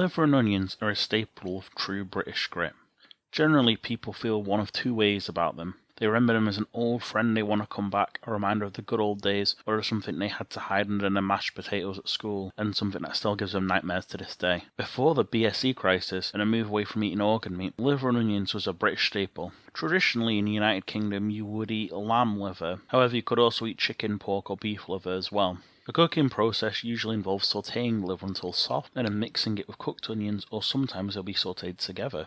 Liver and onions are a staple of true British grit. Generally, people feel one of two ways about them. They remember them as an old friend they want to come back, a reminder of the good old days, or as something they had to hide under their mashed potatoes at school, and something that still gives them nightmares to this day. Before the BSE crisis and a move away from eating organ meat, liver and onions was a British staple. Traditionally in the United Kingdom you would eat lamb liver, however you could also eat chicken, pork or beef liver as well. The cooking process usually involves sautéing the liver until soft, and then mixing it with cooked onions, or sometimes they'll be sautéed together.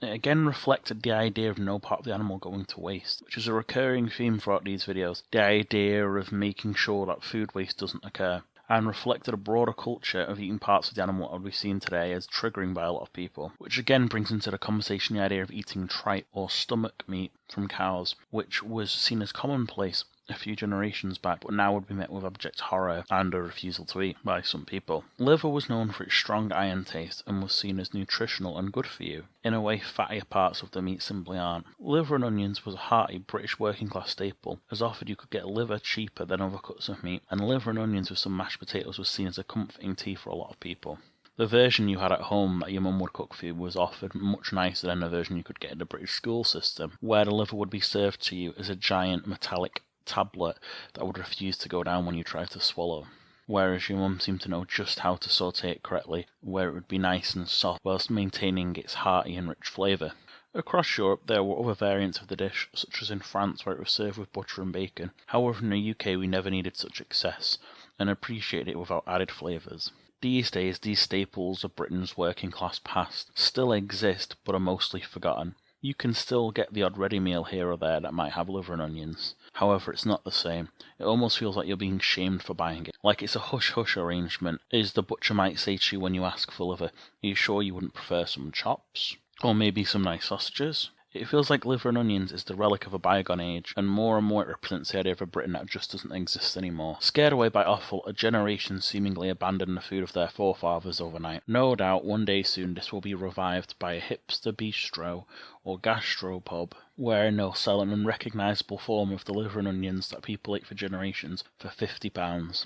It again reflected the idea of no part of the animal going to waste, which is a recurring theme throughout these videos, the idea of making sure that food waste doesn't occur, and reflected a broader culture of eating parts of the animal that we seen today as triggering by a lot of people, which again brings into the conversation the idea of eating tripe or stomach meat from cows, which was seen as commonplace a few generations back, but now would be met with abject horror and a refusal to eat by some people. Liver was known for its strong iron taste and was seen as nutritional and good for you. In a way, fattier parts of the meat simply aren't. Liver and onions was a hearty British working class staple, as often you could get liver cheaper than other cuts of meat, and liver and onions with some mashed potatoes was seen as a comforting tea for a lot of people. The version you had at home that your mum would cook for you was often much nicer than the version you could get in the British school system, where the liver would be served to you as a giant metallic tablet that would refuse to go down when you tried to swallow, whereas your mum seemed to know just how to saute it correctly, where it would be nice and soft whilst maintaining its hearty and rich flavour. Across Europe there were other variants of the dish, such as in France where it was served with butter and bacon. However, in the UK we never needed such excess, and appreciated it without added flavours. These days these staples of Britain's working class past still exist, but are mostly forgotten. You can still get the odd ready meal here or there that might have liver and onions. However, it's not the same. It almost feels like you're being shamed for buying it. Like it's a hush-hush arrangement, as the butcher might say to you when you ask for liver. Are you sure you wouldn't prefer some chops? Or maybe some nice sausages? It feels like liver and onions is the relic of a bygone age, and more it represents the idea of a Britain that just doesn't exist anymore. Scared away by offal, a generation seemingly abandoned the food of their forefathers overnight. No doubt one day soon this will be revived by a hipster bistro or gastropub, wherein they'll sell an unrecognisable form of the liver and onions that people ate for generations for £50.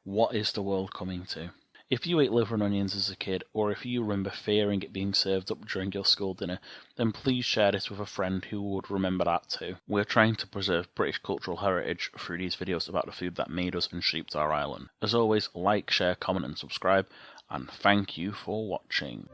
What is the world coming to? If you ate liver and onions as a kid, or if you remember fearing it being served up during your school dinner, then please share this with a friend who would remember that too. We're trying to preserve British cultural heritage through these videos about the food that made us and shaped our island. As always, like, share, comment and subscribe, and thank you for watching.